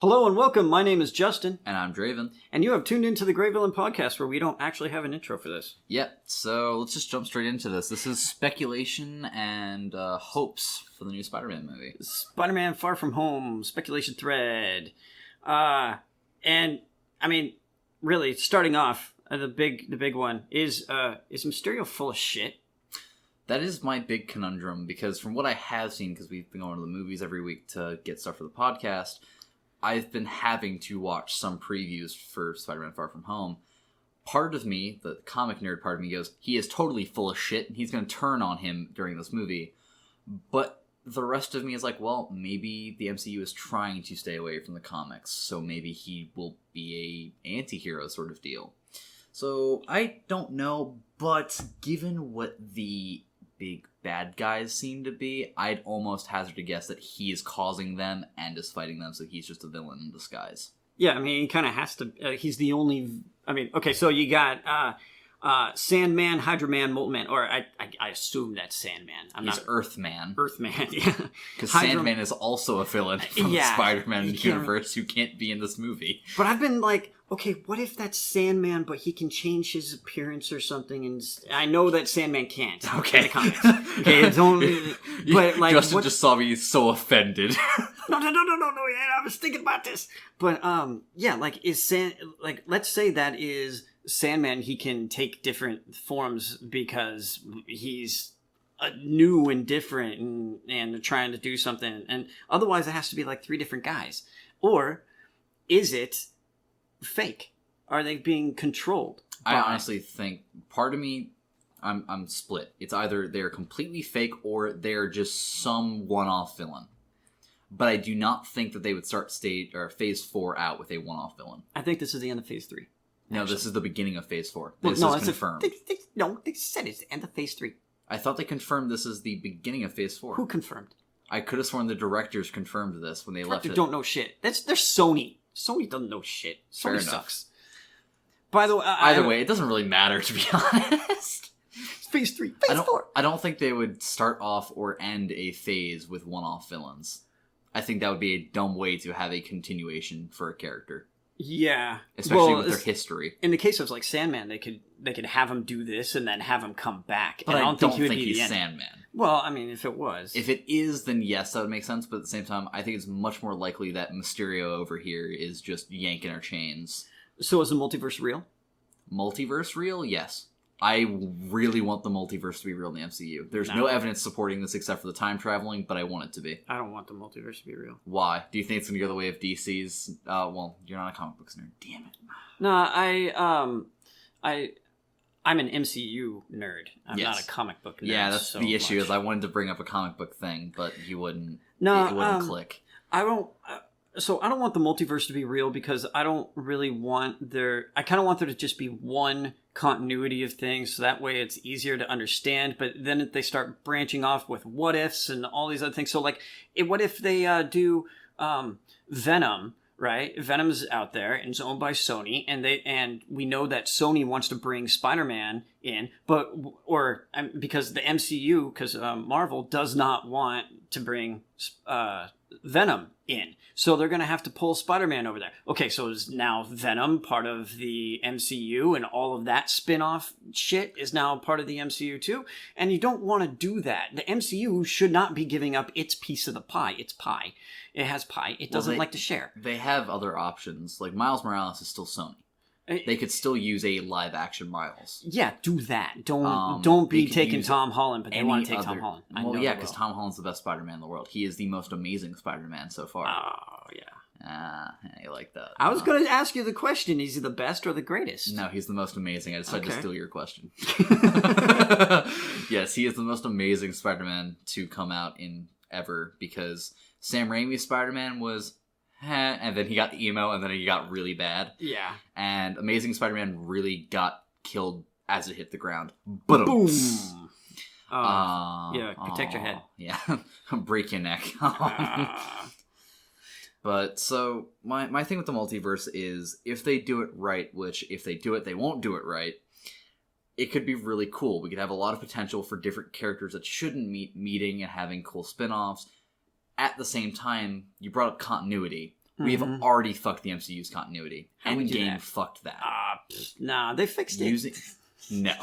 Hello and welcome. My name is Justin. And I'm Draven. And you have tuned into the GreyVillain podcast where we don't actually have an intro for this. Yep, so let's just jump straight into this. This is speculation and hopes for the new Spider-Man movie. Spider-Man Far From Home, speculation thread. And, I mean, really, starting off, the big one, is Mysterio full of shit? That is my big conundrum, because from what I have seen, because we've been going to the movies every week to get stuff for the podcast, I've been having to watch some previews for Spider-Man Far From Home. Part of me, the comic nerd part of me, goes, he is totally full of shit, and he's going to turn on him during this movie. But the rest of me is like, well, maybe the MCU is trying to stay away from the comics, so maybe he will be a anti-hero sort of deal. So, I don't know, but given what the big bad guys seem to be, I'd almost hazard a guess that he is causing them and is fighting them, so he's just a villain in disguise. Yeah, I mean, he kind of has to... he's the only... I mean, okay, so you got Sandman, Hydra Man, Molten Man, or I assume that's Sandman. He's Earthman. Earthman, yeah. Because Sandman is also a villain from the Spider-Man universe who can't be in this movie. But I've been like, okay, what if that's Sandman, but he can change his appearance or something? And I know that Sandman can't. Okay. In the comics. Okay, it's only... But like, Justin just saw me so offended. No, I was thinking about this. But, yeah, like, let's say that is Sandman. He can take different forms because he's new and different and trying to do something. And otherwise it has to be like three different guys. Or is it fake? Are they being controlled? I honestly think, part of me, I'm split. It's either they're completely fake or they're just some one-off villain. But I do not think that they would start Phase 4 out with a one-off villain. I think this is the end of Phase 3. No, this is the beginning of Phase 4. Well, this is confirmed. They said it's the end of Phase 3. I thought they confirmed this is the beginning of Phase 4. Who confirmed? I could have sworn the directors confirmed this when they left it. Don't know shit. They're Sony. Sony doesn't know shit. Sony sucks. By the way... Either way, it doesn't really matter, to be honest. It's Phase 3. Phase 4. I don't think they would start off or end a phase with one-off villains. I think that would be a dumb way to have a continuation for a character. Yeah. Especially with their history. In the case of like Sandman, they could have him do this and then have him come back. But and I don't think he'd he's Sandman. Well, I mean, if it was. If it is, then yes, that would make sense. But at the same time, I think it's much more likely that Mysterio over here is just yanking our chains. So is the multiverse real? Multiverse real? Yes. I really want the multiverse to be real in the MCU. There's no evidence supporting this except for the time traveling, but I want it to be. I don't want the multiverse to be real. Why? Do you think it's going to go the way of DC's? Well, you're not a comic books nerd. Damn it. No, I'm an MCU nerd. I'm not a comic book nerd. Yeah, that's the issue. Is I wanted to bring up a comic book thing, but you wouldn't. No, it wouldn't click. I don't. So I don't want the multiverse to be real because I don't really want I kind of want there to just be one continuity of things, so that way it's easier to understand. But then if they start branching off with what ifs and all these other things, so like, what if they do Venom? Right, Venom's out there and it's owned by Sony, and we know that Sony wants to bring Spider-Man in, because the MCU, because Marvel does not want to bring Venom in, so they're going to have to pull Spider-Man over there. Okay, so is now Venom part of the MCU, and all of that spin-off shit is now part of the MCU too? And you don't want to do that. The MCU should not be giving up its piece of the pie. It's pie. It has pie. It doesn't like to share. They have other options. Like, Miles Morales is still Sony. They could still use a live-action Miles. Yeah, do that. Don't be taking Tom Holland, but they want to take Tom Holland. Well, yeah, because Tom Holland's the best Spider-Man in the world. He is the most amazing Spider-Man so far. Oh, yeah. You like that. I was going to ask you the question, is he the best or the greatest? No, he's the most amazing. I decided to steal your question. Yes, he is the most amazing Spider-Man to come out in ever, because Sam Raimi's Spider-Man was... and then he got emo, and then he got really bad. Yeah. And Amazing Spider-Man really got killed as it hit the ground. Boom! Yeah, protect your head. Yeah, break your neck. But, so, my thing with the multiverse is, if they do it right, which, if they do it, they won't do it right, it could be really cool. We could have a lot of potential for different characters that shouldn't meeting and having cool spin-offs. At the same time, you brought up continuity. We have already fucked the MCU's continuity. Endgame fucked that. Nah, they fixed it. No.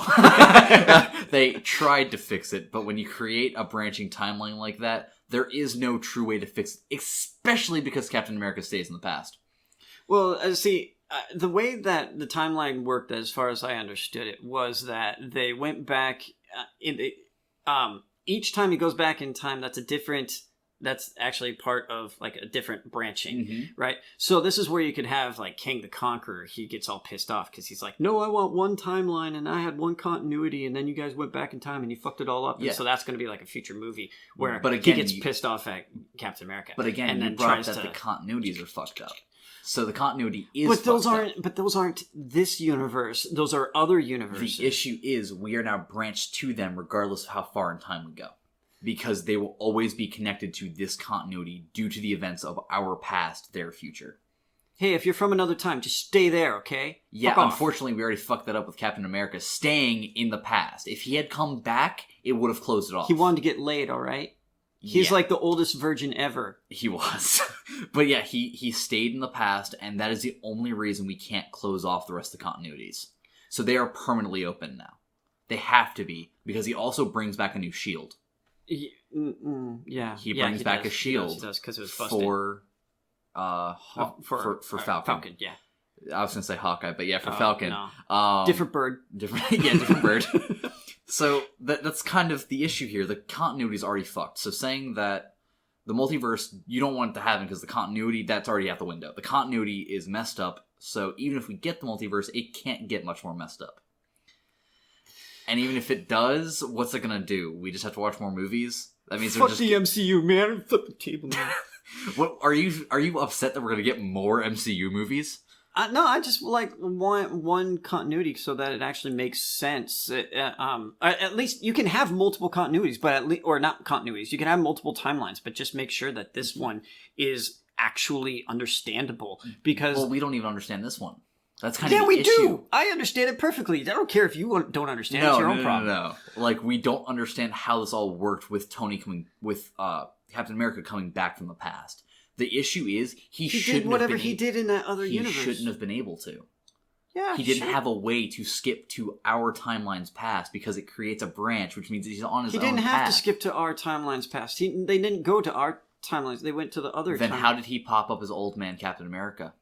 They tried to fix it, but when you create a branching timeline like that, there is no true way to fix it, especially because Captain America stays in the past. Well, see, the way that the timeline worked, as far as I understood it, was that they went back each time he goes back in time, that's actually part of like a different branching, right? So this is where you could have like King the Conqueror. He gets all pissed off because he's like, no, I want one timeline and I had one continuity and then you guys went back in time and you fucked it all up. And so that's going to be like a future movie where he gets pissed off at Captain America. But again, and then brought up that the continuities are fucked up. So the continuity is But those aren't this universe. Those are other universes. The issue is we are now branched to them regardless of how far in time we go. Because they will always be connected to this continuity due to the events of our past, their future. Hey, if you're from another time, just stay there, okay? Yeah, unfortunately, we already fucked that up with Captain America staying in the past. If he had come back, it would have closed it off. He wanted to get laid, all right? He's like the oldest virgin ever. He was. But yeah, he stayed in the past, and that is the only reason we can't close off the rest of the continuities. So they are permanently open now. They have to be, because he also brings back a new shield. He brings back a shield. He does because it was busted. For Falcon. Falcon, yeah. I was going to say Hawkeye, but yeah, for Falcon. No. Different bird. Different bird. So that's kind of the issue here. The continuity is already fucked. So saying that the multiverse, you don't want it to happen because the continuity, that's already out the window. The continuity is messed up. So even if we get the multiverse, it can't get much more messed up. And even if it does, what's it gonna do? We just have to watch more movies? That means fuck the MCU, man. Flip the table, man. What are you upset that we're gonna get more MCU movies? No, I just want one continuity so that it actually makes sense. At least you can have multiple continuities, but or not continuities. You can have multiple timelines, but just make sure that this one is actually understandable. Because we don't even understand this one. That's kind of the we issue. do. I understand it perfectly. I don't care if you don't understand. It's your own problem. No. Like we don't understand how this all worked with Captain America coming back from the past. The issue is he shouldn't did whatever have been he did in that other universe. He shouldn't have been able to. Yeah, he didn't have a way to skip to our timelines past because it creates a branch, which means he's on his own path. He didn't have to skip to our timelines past. They didn't go to our timelines. They went to the other. Then how did he pop up as old man Captain America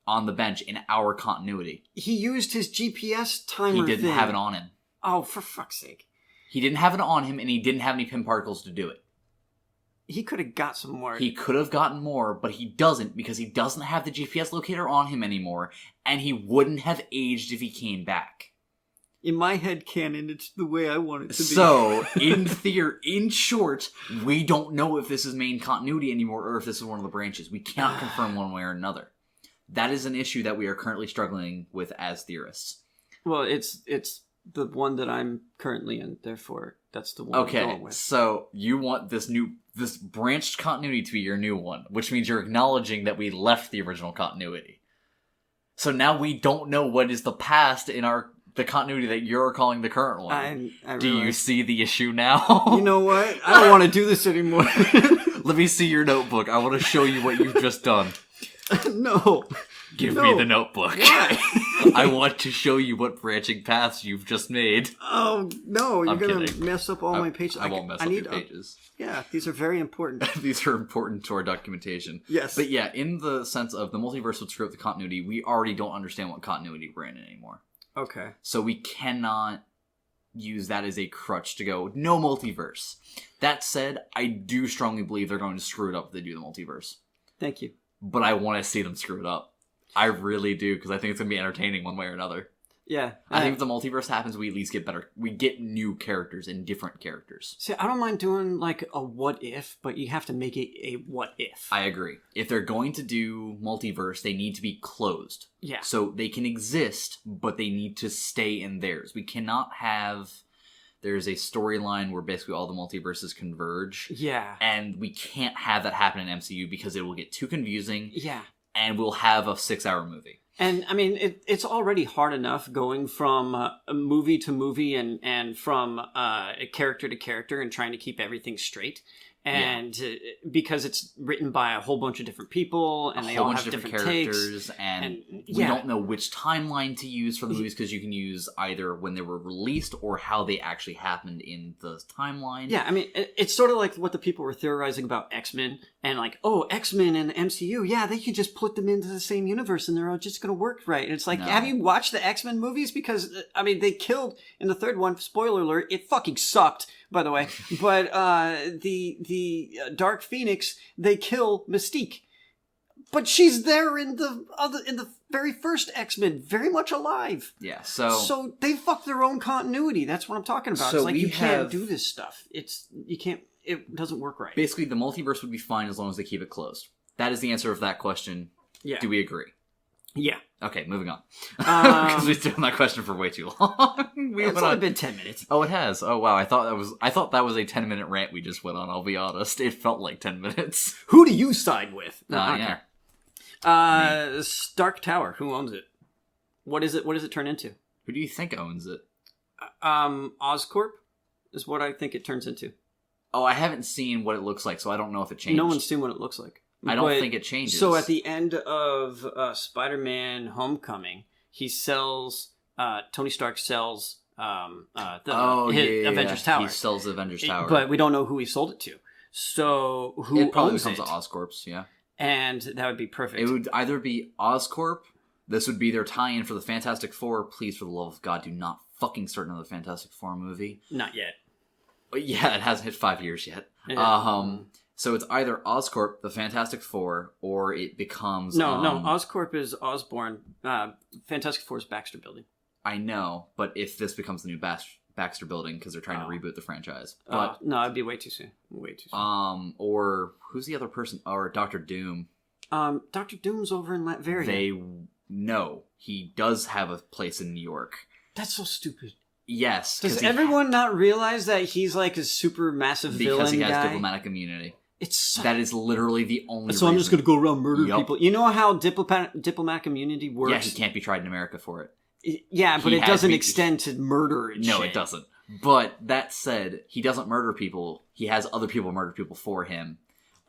on the bench in our continuity? He used his GPS timer. He didn't have it on him. Oh, for fuck's sake! He didn't have it on him, and he didn't have any pin particles to do it. He could have got some more. He could have gotten more, but he doesn't because he doesn't have the GPS locator on him anymore, and he wouldn't have aged if he came back. In my head canon, it's the way I want it to be. So, in short, we don't know if this is main continuity anymore or if this is one of the branches. We cannot confirm one way or another. That is an issue that we are currently struggling with as theorists. Well, it's the one that I'm currently in, therefore that's the one I'm going with. So you want this branched continuity to be your new one, which means you're acknowledging that we left the original continuity. So now we don't know what is the past in the continuity that you're calling the current one. Do you see the issue now? You know what? I don't want to do this anymore. Let me see your notebook. I want to show you what you've just done. No. Give me the notebook. Why? I want to show you what branching paths you've just made. Oh, no. You're going to mess up all my pages. I won't mess up your pages. Yeah, these are very important. These are important to our documentation. Yes. But yeah, in the sense of the multiverse would screw up the continuity, we already don't understand what continuity we're in anymore. Okay. So we cannot use that as a crutch to go, no multiverse. That said, I do strongly believe they're going to screw it up if they do the multiverse. Thank you. But I want to see them screw it up. I really do, because I think it's going to be entertaining one way or another. Yeah. I think if the multiverse happens, we at least get better. We get new characters and different characters. See, I don't mind doing like a what if, but you have to make it a what if. I agree. If they're going to do multiverse, they need to be closed. Yeah. So they can exist, but they need to stay in theirs. We cannot have... There's a storyline where basically all the multiverses converge. Yeah. And we can't have that happen in MCU because it will get too confusing. Yeah. And we'll have a 6-hour movie. And, I mean, it's already hard enough going from a movie to movie and from character to character and trying to keep everything straight. And because it's written by a whole bunch of different people, and they all have different characters, takes, and we don't know which timeline to use for the movies, because you can use either when they were released or how they actually happened in the timeline. Yeah, I mean, it's sort of like what the people were theorizing about X-Men, and like, oh, X-Men and the MCU, yeah, they could just put them into the same universe, and they're all just going to work right. And it's like, have you watched the X-Men movies? Because, I mean, they killed, in the third one, spoiler alert, it fucking sucked, by the way, but the Dark Phoenix, they kill Mystique. But she's there in the very first X-Men, very much alive. Yeah, so they fucked their own continuity. That's what I'm talking about. So it's like you can't do this stuff. It doesn't work right. Basically, the multiverse would be fine as long as they keep it closed. That is the answer of that question. Yeah. Do we agree? Yeah. Okay, moving on. Because we've been on that question for way too long. It's only been 10 minutes. Oh, it has. Oh, wow. I thought that was a 10-minute rant we just went on. I'll be honest. It felt like 10 minutes. Who do you side with? Yeah. Stark Tower. Who owns it? What is it? What does it turn into? Who do you think owns it? Oscorp is what I think it turns into. Oh, I haven't seen what it looks like, so I don't know if it changed. No one's seen what it looks like. I don't think it changes. So at the end of Spider-Man Homecoming, he sells... Tony Stark sells Avengers Tower. He sells the Avengers Tower. But we don't know who he sold it to. So who it probably owns becomes it? Oscorp's, yeah. And that would be perfect. It would either be Oscorp. This would be their tie-in for the Fantastic Four. Please, for the love of God, do not fucking start another Fantastic Four movie. Not yet. Yeah, it hasn't hit 5 years yet. Yeah. So it's either Oscorp, the Fantastic Four, or it becomes... No, Oscorp is Osborn. Fantastic Four is Baxter Building. I know, but if this becomes the new Baxter Building, because they're trying to reboot the franchise. But no, it'd be way too soon. Way too soon. Or who's the other person? Or Dr. Doom. Dr. Doom's over in Latveria. No, he does have a place in New York. That's so stupid. Yes. Does everyone not realize that he's like a super massive villain because he has guy? diplomatic immunity. That is literally the only So reason. I'm just going to go around murdering people. You know how diplomatic immunity works? Yeah, he can't be tried in America for it. Yeah, but it doesn't extend to murder and No, shit. it doesn't. But that said, he doesn't murder people. He has other people murder people for him.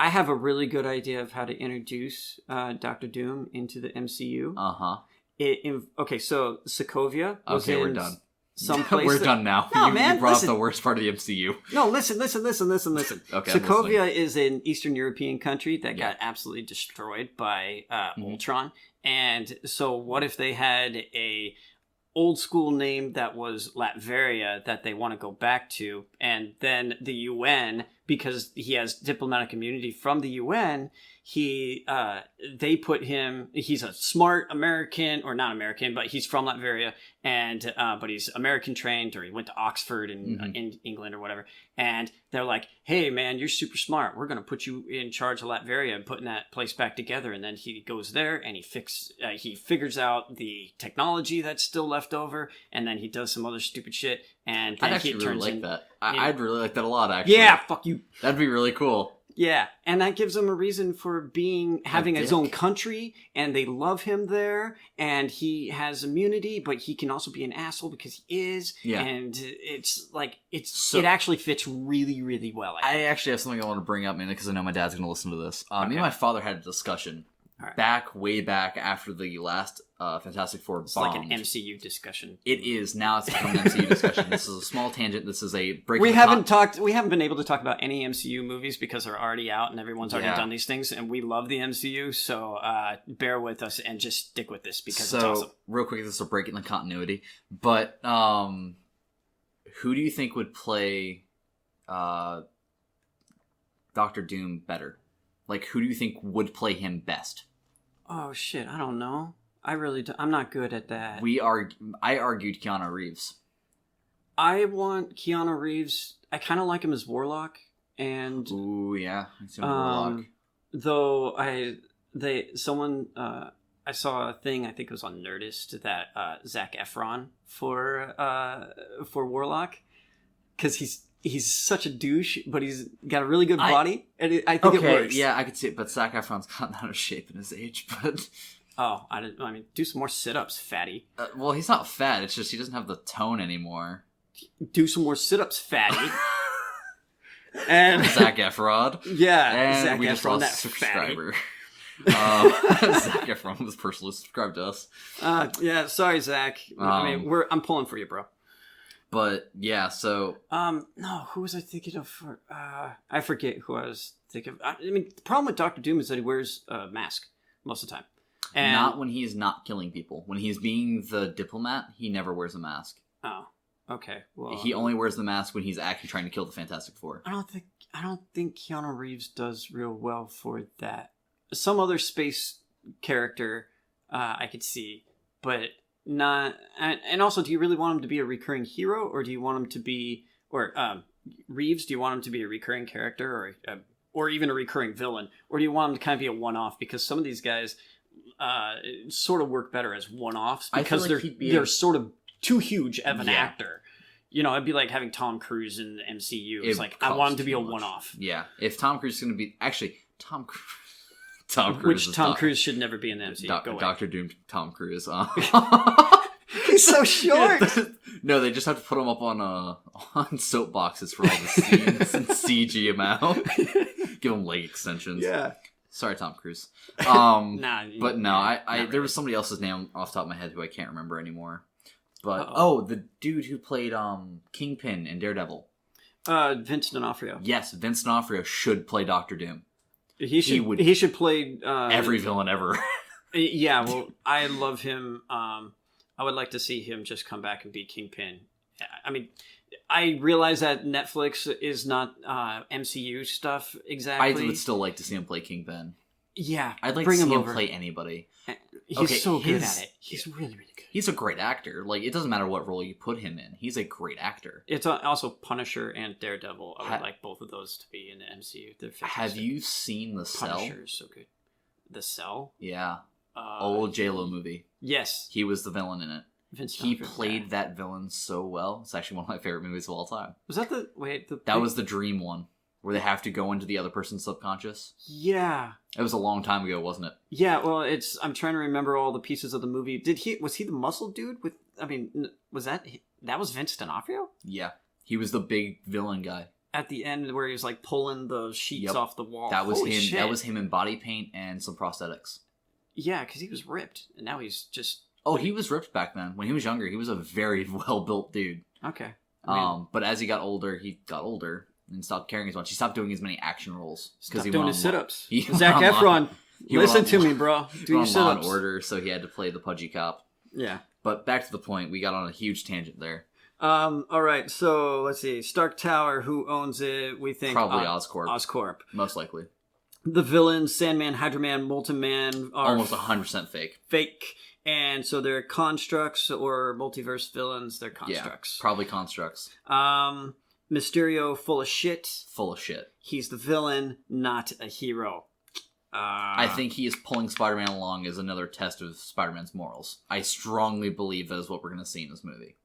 I have a really good idea of how to introduce Dr. Doom into the MCU. Uh-huh. Okay, so Sokovia was okay, we're done. Someplace we're done now. No, you brought up the worst part of the MCU. No, listen. Okay, Sokovia is an Eastern European country that got absolutely destroyed by Ultron. And so what if they had a old school name that was Latveria that they want to go back to, and then the UN, because he has diplomatic immunity from the UN, they put him, he's a smart American, or not American, but he's from Latveria, and but he's American trained, or he went to Oxford in England or whatever, and they're like, hey man, you're super smart, we're going to put you in charge of Latveria and putting that place back together. And then he goes there and he figures out the technology that's still left over, and then he does some other stupid shit, and then I'd actually he turns really like that. I'd really like that a lot, actually. Yeah, fuck you. That'd be really cool. Yeah, and that gives him a reason for having his own country, and they love him there, and he has immunity, but he can also be an asshole because he is. Yeah. And it's like it actually fits really, really well. I actually have something I want to bring up, man, because I know my dad's going to listen to this. Me and my father had a discussion way back after the last Fantastic Four bombed. It's like an MCU discussion. It is. Now it's become an MCU discussion. This is a small tangent. This is a break. We haven't been able to talk about any MCU movies because they're already out and everyone's already done these things, and we love the MCU, so bear with us and just stick with this because it's awesome. Real quick, this is a break in the continuity, but who do you think would play Doctor Doom better? Like, who do you think would play him best? Oh shit, I don't know. I'm not good at that. I argued Keanu Reeves. I want Keanu Reeves. I kind of like him as Warlock, and ooh yeah, Warlock. Though I saw a thing, I think it was on Nerdist, that Zac Efron for Warlock, because he's such a douche, but he's got a really good body, and I think it works. Yeah, I could see it, but Zac Efron's gotten out of shape in his age, but... Oh, I mean, do some more sit-ups, fatty. Well, he's not fat, it's just he doesn't have the tone anymore. Do some more sit-ups, fatty. And Zac Efron. Yeah, And Zac we just Efron, lost that a subscriber. fatty. Zac Efron was personally subscribed to us. Yeah, sorry, Zach. I mean, I'm pulling for you, bro. But yeah, so no, who was I thinking of? I forget who I was thinking of. I mean, the problem with Doctor Doom is that he wears a mask most of the time, and not when he's not killing people. When he's being the diplomat, he never wears a mask. Oh, okay. Well, He only wears the mask when he's actually trying to kill the Fantastic Four. I don't think Keanu Reeves does real well for that. Some other space character I could see, but not. And also, do you really want him to be a recurring hero, or do you want him to be, or Reeves? Do you want him to be a recurring character, or even a recurring villain, or do you want him to kind of be a one-off? Because some of these guys sort of work better as one-offs because they're sort of too huge of an actor. You know, it'd be like having Tom Cruise in the MCU. It's like, I want him to be a one-off. Yeah. If Tom Cruise is going to be... Actually, Tom Cruise should never be in the MCU. Dr. Doom Tom Cruise. He's so short! No, they just have to put him up on soapboxes for all the scenes and CG him out. Give him leg extensions. Yeah. Sorry, Tom Cruise. There was somebody else's name off the top of my head who I can't remember anymore. But the dude who played Kingpin in Daredevil. Vince D'Onofrio. Yes, Vince D'Onofrio should play Doctor Doom. He should play every villain ever. Yeah, well, I love him. I would like to see him just come back and be Kingpin. I mean, I realize that Netflix is not MCU stuff exactly. I would still like to see him play Kingpin. Yeah, I'd like to see him play anybody. He's so good at it. He's really, really good. He's a great actor. Like, it doesn't matter what role you put him in. He's a great actor. It's also Punisher and Daredevil. I would like both of those to be in the MCU. They're fantastic. Have you seen The Cell? Punisher is so good. The Cell? Yeah. Old J-Lo movie. Yes. He was the villain in it. He played that villain so well. It's actually one of my favorite movies of all time. Was that that was the dream one, where they have to go into the other person's subconscious? Yeah. It was a long time ago, wasn't it? Yeah, well, I'm trying to remember all the pieces of the movie. Was he the muscle dude was that was Vince D'Onofrio? Yeah. He was the big villain guy. At the end where he was like pulling the sheets off the wall. That was Holy him. Shit. That was him in body paint and some prosthetics. Yeah, because he was ripped, and now he's just... Oh, he was ripped back then. When he was younger, he was a very well-built dude. Okay. But as he got older and stopped caring as much. He stopped doing as many action roles. Stopped doing his sit-ups. Zac Efron, listen to me, bro. Do your sit-ups. Law and Order, so he had to play the pudgy cop. Yeah. But back to the point, we got on a huge tangent there. All right, so let's see. Stark Tower, who owns it? We think probably Oscorp. Oscorp. Most likely. The villains, Sandman, Hydra Man, Molten Man, are almost 100% fake. Fake. And so they're constructs or multiverse villains. They're constructs. Yeah, probably constructs. Mysterio, full of shit. Full of shit. He's the villain, not a hero. I think he is pulling Spider-Man along as another test of Spider-Man's morals. I strongly believe that is what we're going to see in this movie.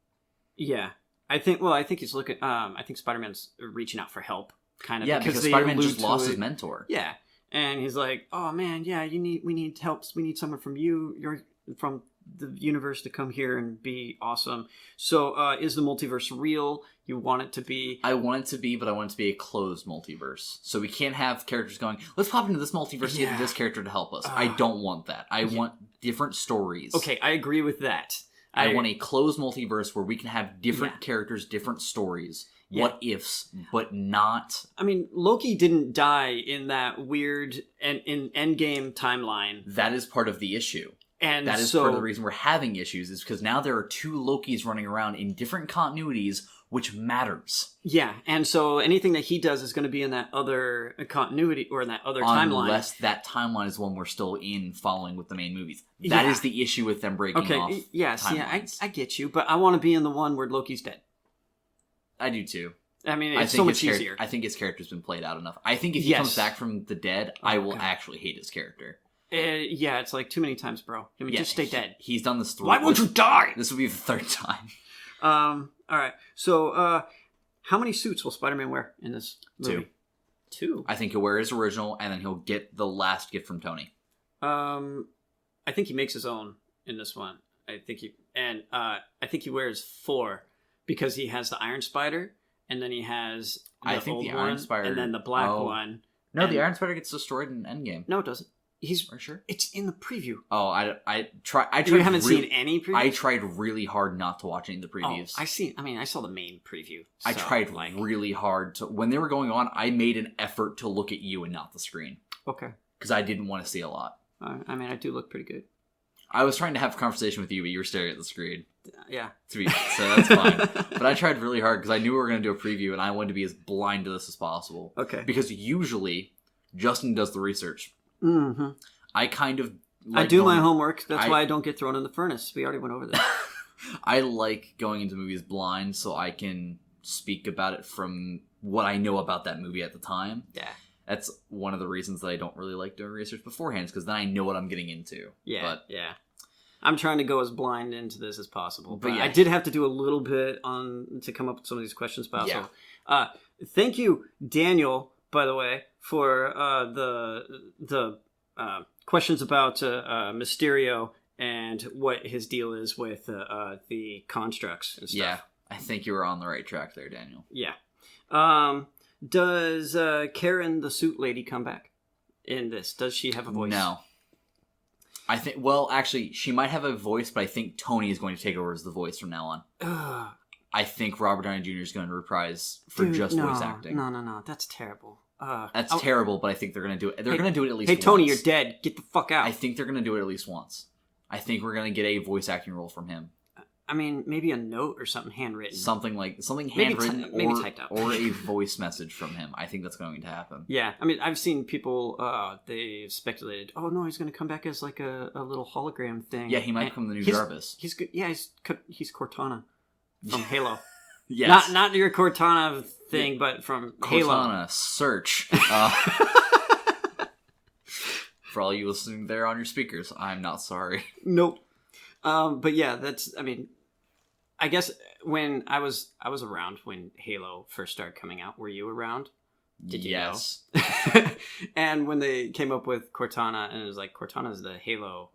Yeah. I think he's looking... I think Spider-Man's reaching out for help, kind of. Yeah, because Spider-Man just lost his mentor. Yeah. And he's like, oh man, yeah, we need help. We need someone from you. You're from the universe to come here and be awesome. So is the multiverse real? You want it to be? I want it to be, but I want it to be a closed multiverse. So we can't have characters going, let's pop into this multiverse and get this character to help us. I don't want that. I want different stories. Okay, I agree with that. I want a closed multiverse where we can have different characters, different stories. What ifs, but not... I mean, Loki didn't die in that weird in Endgame timeline. That is part of the issue. And that is part of the reason we're having issues, is because now there are two Lokis running around in different continuities, which matters. Yeah, and so anything that he does is going to be in that other continuity, or in that other timeline. Unless that timeline is one we're still in following with the main movies. That is the issue with them breaking off timelines. I get you, but I want to be in the one where Loki's dead. I do too. I mean, it's so much easier. I think his character's been played out enough. I think if he comes back from the dead, I will actually hate his character. Yeah, it's like too many times, bro. I mean, just stay dead. He's done this 3 Why won't you die? This will be the 3rd time. All right. So, how many suits will Spider-Man wear in this movie? 2. I think he'll wear his original, and then he'll get the last gift from Tony. I think he makes his own in this one. I think he wears 4 because he has the Iron Spider, and then he has I think old the Iron one, Spider... and then the black one. No, and... the Iron Spider gets destroyed in Endgame. No, it doesn't. Are you sure? It's in the preview. Oh, I tried. You haven't seen any previews? I tried really hard not to watch any of the previews. I saw the main preview. So, I tried really hard to... When they were going on, I made an effort to look at you and not the screen. Okay. Because I didn't want to see a lot. I do look pretty good. I was trying to have a conversation with you, but you were staring at the screen. Yeah. So that's fine. But I tried really hard because I knew we were going to do a preview, and I wanted to be as blind to this as possible. Okay. Because usually, Justin does the research. Mm-hmm. I kind of... I do my homework. That's why I don't get thrown in the furnace. We already went over this. I like going into movies blind so I can speak about it from what I know about that movie at the time. Yeah. That's one of the reasons that I don't really like doing research beforehand, because then I know what I'm getting into. Yeah, yeah. I'm trying to go as blind into this as possible. But yeah. I did have to do a little bit to come up with some of these questions. But also, thank you, Daniel, by the way, for the questions about Mysterio and what his deal is with the constructs and stuff. Yeah, I think you were on the right track there, Daniel. Yeah. Does Karen the suit lady come back in this? Does she have a voice? No. I think, well, actually, she might have a voice, but I think Tony is going to take over as the voice from now on. I think Robert Downey Jr. is going to reprise for voice acting. No. That's terrible. That's terrible, but I think they're going to do it. They're going to do it at least once. Hey, Tony, you're dead. Get the fuck out. I think they're going to do it at least once. I think we're going to get a voice acting role from him. I mean, maybe a note or something handwritten. Something handwritten maybe typed out. or a voice message from him. I think that's going to happen. Yeah, I mean, I've seen people, they've speculated, oh no, he's going to come back as like a little hologram thing. Yeah, he might become the new Jarvis. He's good. Yeah, he's Cortana from Halo. Yes. Not your Cortana thing, but from Halo. Cortana, search. For all you listening there on your speakers, I'm not sorry. Nope. But yeah, I guess when I was around when Halo first started coming out. Were you around? Did you know? And when they came up with Cortana, and it was like, Cortana's the Halo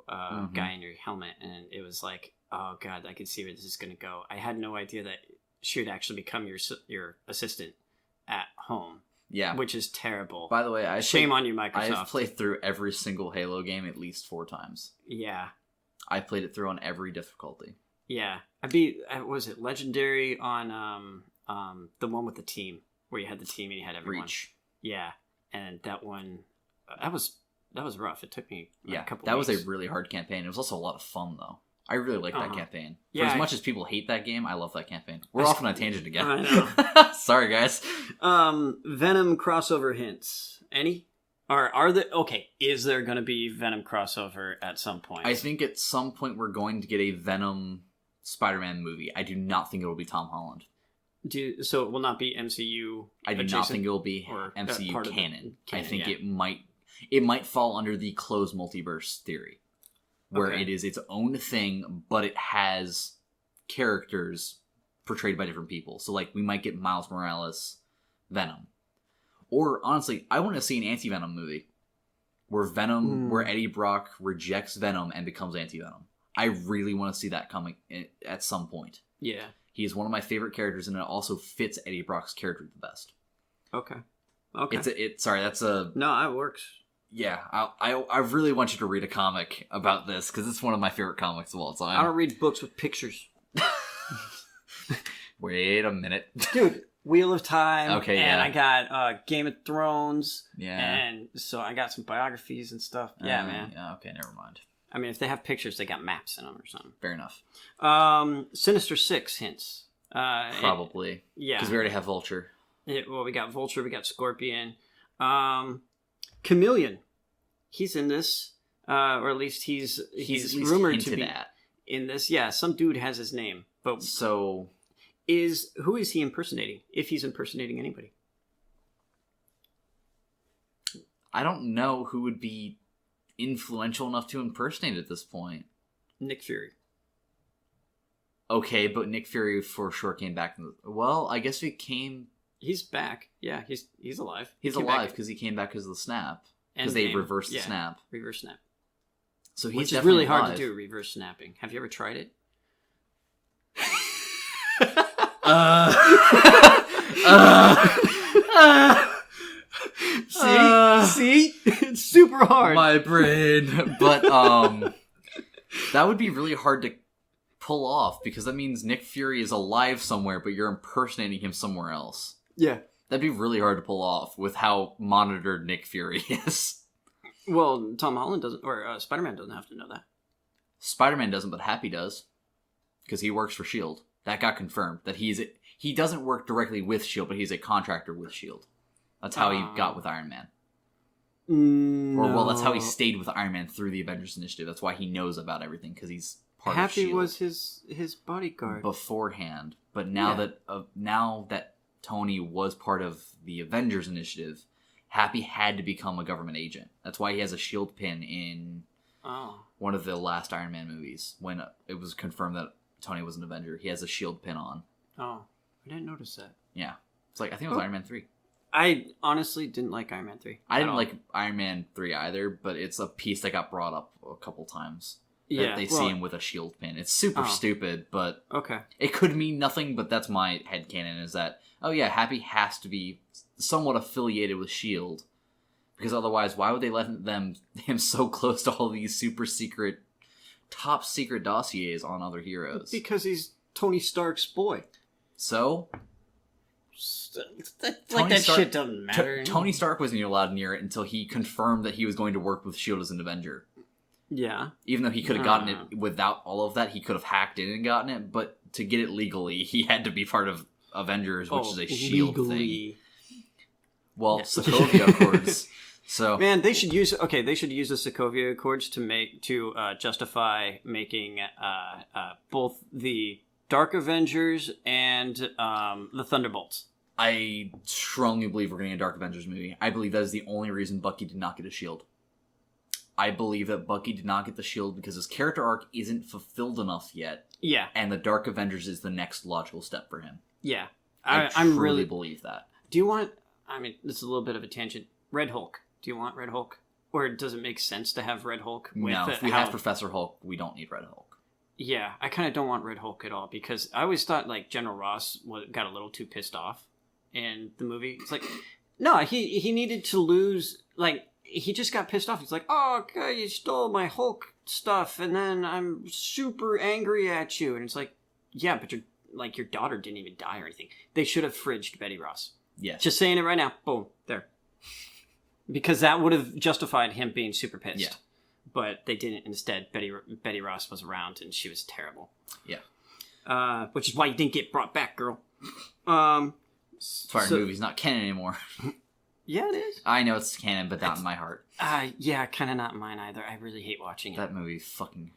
guy in your helmet, and it was like, oh god, I could see where this is going to go. I had no idea that she would actually become your assistant at home. Yeah. Which is terrible. By the way, shame on you, Microsoft. I've played through every single Halo game at least 4 times. Yeah. I played it through on every difficulty. Yeah. I beat, was it Legendary on the one with the team, where you had the team and you had everyone. Reach. Yeah. And that one, that was rough. It took me a couple that weeks. Was a really hard campaign. It was also a lot of fun, though. I really liked that campaign. For as much as people hate that game, I love that campaign. We're off on a tangent again. I know. Sorry, guys. Venom crossover hints. Any? Are there... Okay, is there going to be Venom crossover at some point? I think at some point we're going to get a Venom Spider-Man movie. I do not think it will be Tom Holland. So it will not be MCU I do not think it will be MCU canon. I think it might fall under the closed multiverse theory, where it is its own thing, but it has characters portrayed by different people. So, like, we might get Miles Morales Venom. Or, honestly, I want to see an anti-Venom movie where where Eddie Brock rejects Venom and becomes anti-Venom. I really want to see that coming at some point. Yeah. He is one of my favorite characters, and it also fits Eddie Brock's character the best. Okay. That's a... No, it works. Yeah, I really want you to read a comic about this, because it's one of my favorite comics of all time. I don't read books with pictures. Wait a minute. Dude, Wheel of Time. Okay, and I got Game of Thrones. Yeah. And so I got some biographies and stuff. Yeah, man. Yeah, okay, never mind. I mean, if they have pictures, they got maps in them or something. Fair enough. Sinister Six hints. Probably. Yeah. Because we already have Vulture. We got Vulture, we got Scorpion. Chameleon. He's in this. Or at least he's rumored to be in this. Yeah, some dude has his name. But so... Who is he impersonating? If he's impersonating anybody. I don't know who would be influential enough to impersonate at this point. Nick Fury. Okay, but Nick Fury for sure came back. Well, I guess He's back. Yeah, he's alive. He's alive because he came back because of the snap. Because they reversed the snap. Reverse snap. So he's Which is really hard to do, reverse snapping. Have you ever tried it? See? It's super hard. My brain. But, that would be really hard to pull off, because that means Nick Fury is alive somewhere, but you're impersonating him somewhere else. Yeah. That'd be really hard to pull off with how monitored Nick Fury is. Well, Tom Holland doesn't, or Spider-Man doesn't have to know that. Spider-Man doesn't, but Happy does. Because he works for S.H.I.E.L.D. That got confirmed. That he doesn't work directly with S.H.I.E.L.D., but he's a contractor with S.H.I.E.L.D. That's how he got with Iron Man. No. Or, well, that's how he stayed with Iron Man through the Avengers Initiative. That's why he knows about everything, because he's part of Happy S.H.I.E.L.D. was his bodyguard. Beforehand. But now that Tony was part of the Avengers Initiative, Happy had to become a government agent. That's why he has a S.H.I.E.L.D. pin in one of the last Iron Man movies. When it was confirmed that Tony was an Avenger, he has a S.H.I.E.L.D. pin on. Oh, I didn't notice that. Yeah. It's like, I think it was Iron Man 3. I honestly didn't like Iron Man 3. I didn't like Iron Man 3 either, but it's a piece that got brought up a couple times. Yeah, they see him with a S.H.I.E.L.D. pin. It's super stupid, but it could mean nothing, but that's my headcanon, is that, oh yeah, Happy has to be somewhat affiliated with S.H.I.E.L.D. Because otherwise, why would they let him so close to all these super secret, top secret dossiers on other heroes? Because he's Tony Stark's boy. So? That shit doesn't matter. Tony Stark wasn't allowed near it until he confirmed that he was going to work with S.H.I.E.L.D. as an Avenger. Yeah. Even though he could have gotten it without all of that, he could have hacked in and gotten it, but to get it legally, he had to be part of Avengers, which is a S.H.I.E.L.D. thing. Well, Sokovia Accords. So man, they should use the Sokovia Accords to justify making both the Dark Avengers and the Thunderbolts. I strongly believe we're getting a Dark Avengers movie. I believe that is the only reason Bucky did not get a S.H.I.E.L.D. I believe that Bucky did not get the S.H.I.E.L.D. because his character arc isn't fulfilled enough yet. Yeah. And the Dark Avengers is the next logical step for him. Yeah. I truly believe that. Do you want... I mean, this is a little bit of a tangent. Red Hulk. Do you want Red Hulk? Or does it make sense to have Red Hulk? No, if we have Professor Hulk, we don't need Red Hulk. Yeah, I kind of don't want Red Hulk at all, because I always thought, like, General Ross got a little too pissed off in the movie. It's like, no, he needed to lose, like... He just got pissed off. He's like, oh, okay, you stole my Hulk stuff, and then I'm super angry at you. And it's like, yeah, but your daughter didn't even die or anything. They should have fridged Betty Ross. Yeah. Just saying it right now. Boom. There. Because that would have justified him being super pissed. Yeah. But they didn't. Instead, Betty Ross was around, and she was terrible. Yeah. Which is why you didn't get brought back, girl. Sorry, movie's not canon anymore. Yeah, it is. I know it's canon, but not in my heart. Yeah, kind of not in mine either. I really hate watching it. That movie fucking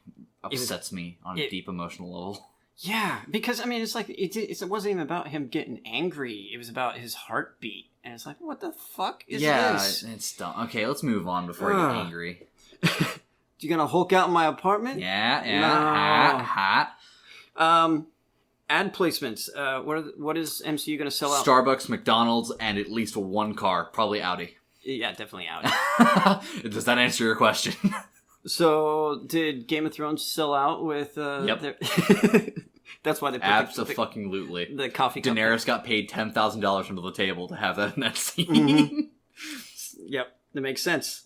upsets me on a deep emotional level. Yeah, because, I mean, it's like, it wasn't even about him getting angry. It was about his heartbeat. And it's like, what the fuck is this? Yeah, it's dumb. Okay, let's move on before I get angry. You gonna Hulk out in my apartment? Yeah. No. Ad placements. What is MCU going to sell out? Starbucks, McDonald's, and at least one car. Probably Audi. Yeah, definitely Audi. Does that answer your question? So, did Game of Thrones sell out with... Yep. That's why they put Abso-fucking-lutely. The coffee cup. Daenerys got paid $10,000 under the table to have that in that scene. Mm-hmm. Yep, that makes sense.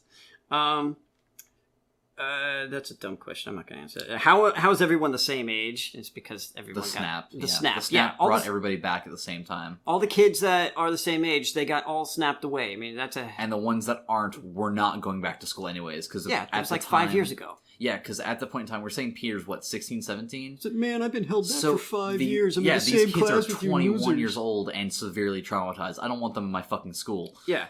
That's a dumb question. I'm not going to answer it. How is everyone the same age? It's because everyone the snap. The snap. The snap brought everybody back at the same time. All the kids that are the same age, they got all snapped away. I mean, And the ones that aren't were not going back to school anyways. That was like 5 years ago. Yeah, because at the point in time, we're saying Peter's, 16, 17? So, man, I've been held back for 5 years. I'm in the same class with you losers. These kids are 21 years old and severely traumatized. I don't want them in my fucking school. Yeah.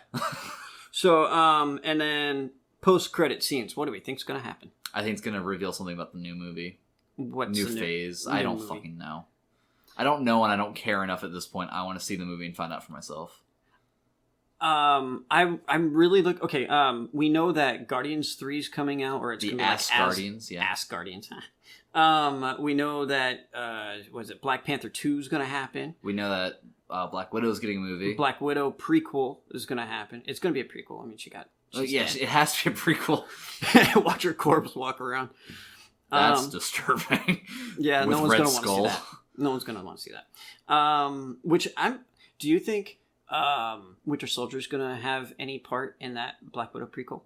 So, and then post-credit scenes. What do we think's going to happen? I think it's going to reveal something about the new movie. What's new phase? I don't fucking know. I don't know, and I don't care enough at this point. I want to see the movie and find out for myself. I'm really Okay. We know that Guardians 3 is coming out, or it's the going to be Guardians. Yeah, Ass Guardians. We know that Black Panther 2 is going to happen. We know that Black Widow is getting a movie. Black Widow prequel is going to happen. It's going to be a prequel. I mean, yes, it has to be a prequel. Watch her corpse walk around. That's disturbing. Yeah, no one's going to want to see that. No one's going to want to see that. Do you think Winter Soldier's gonna have any part in that Black Widow prequel?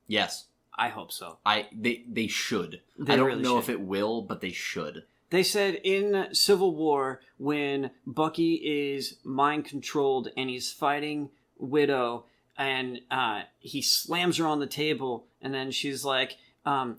Yes. I hope so. They should. They I don't really know should. if it will, but they should. They said in Civil War, when Bucky is mind-controlled and he's fighting Widow, and he slams her on the table, and then she's like,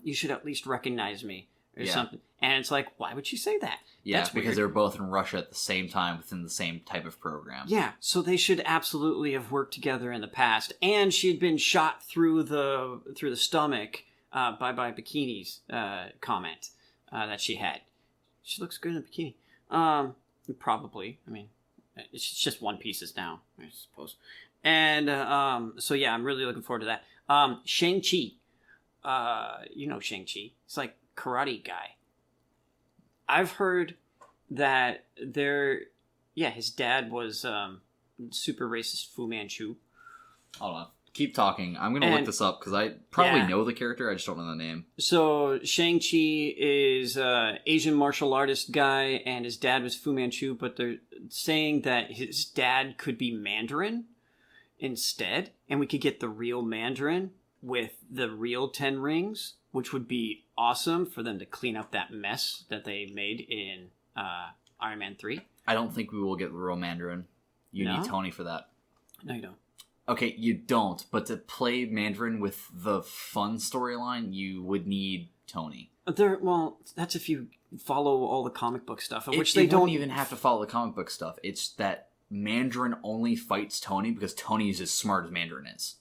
you should at least recognize me, or something. And it's like, why would she say that? Yeah, That's because weird. they were both in Russia at the same time within the same type of program. Yeah, so they should absolutely have worked together in the past. And she had been shot through the stomach by Bikini's comment that she had. She looks good in a bikini. Probably. I mean, it's just one pieces now, I suppose. And so yeah, I'm really looking forward to that. Shang-Chi. You know Shang-Chi. He's like karate guy. I've heard that his dad was super racist Fu Manchu. Hold on. Keep talking. I'm going to look this up because I probably know the character. I just don't know the name. So Shang-Chi is Asian martial artist guy, and his dad was Fu Manchu, but they're saying that his dad could be Mandarin instead, and we could get the real Mandarin with the real 10 rings, which would be awesome for them to clean up that mess that they made in Iron Man 3. I don't think we will get the real Mandarin. You need Tony for that. No, you don't. Okay, you don't. But to play Mandarin with the fun storyline, you would need Tony. Well, that's if you follow all the comic book stuff, which they don't even have to follow the comic book stuff. It's that Mandarin only fights Tony because Tony is as smart as Mandarin is.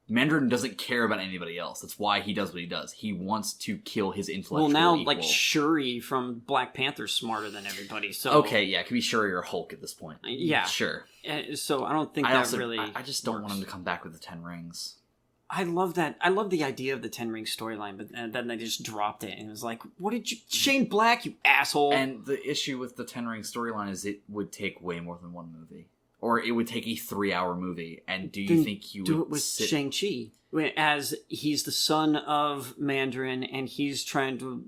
Mandarin doesn't care about anybody else. That's why he does what he does. He wants to kill his intellectual now, equal. like, Shuri from Black Panther's smarter than everybody, so... Okay, yeah, it could be Shuri or Hulk at this point. Yeah. Sure. So I don't think really I just don't want him to come back with the 10 rings. I love that. I love the idea of the 10 ring storyline, but then they just dropped it, and it was like, what did you... Shane Black, you asshole! And the issue with the 10 ring storyline is it would take way more than one movie. Or it would take a 3-hour movie. And do you think you would do it with Shang-Chi? As he's the son of Mandarin, and he's trying to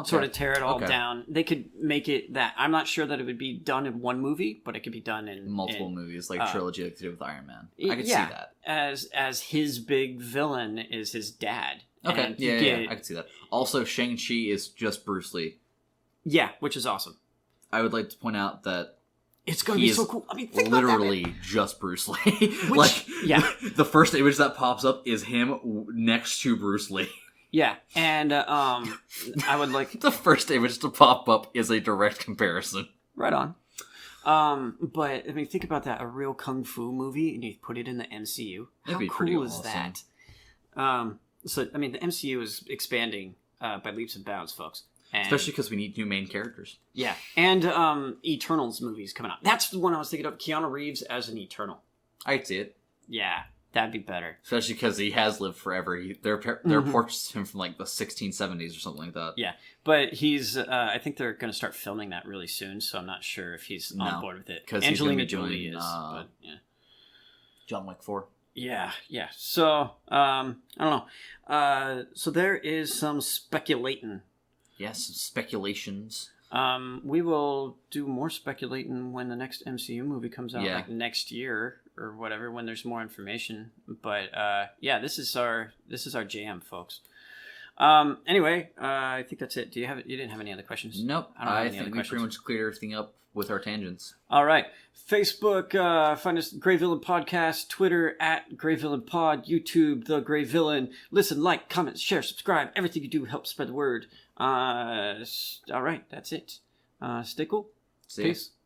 sort of tear it all down. They could make it that. I'm not sure that it would be done in one movie, but it could be done in multiple movies, like trilogy like they did with Iron Man. I could see that. As his big villain is his dad. Okay, I could see that. Also, Shang-Chi is just Bruce Lee. Yeah, which is awesome. I would like to point out that it's going to be so cool. I mean, think literally about that, just Bruce Lee. The first image that pops up is him next to Bruce Lee. Yeah, and I would like... the first image to pop up is a direct comparison. Right on. But, I mean, think about that. A real kung fu movie, and you put it in the MCU. How cool is that? So, I mean, the MCU is expanding by leaps and bounds, folks. And, especially because we need new main characters. Yeah. And Eternals movies coming out. That's the one I was thinking of. Keanu Reeves as an Eternal. I'd see it. Yeah, that'd be better. Especially because he has lived forever. There are portraits of him from like the 1670s or something like that. Yeah. But he's... I think they're going to start filming that really soon, so I'm not sure if he's on board with it. Because Angelina Jolie is. But, yeah. John Wick 4. Yeah. So, I don't know. So there is some speculating. Yes, speculations. We will do more speculating when the next MCU movie comes out, like next year or whatever, when there's more information. But this is our jam, folks. Anyway, I think that's it. You didn't have any other questions? Nope. I think we pretty much cleared everything up with our tangents. All right. Facebook, find us GreyVillain Podcast, Twitter at GreyVillain Pod, YouTube, The GreyVillain. Listen, like, comment, share, subscribe. Everything you do helps spread the word. All right, that's it. Stay cool. See Peace. Ya.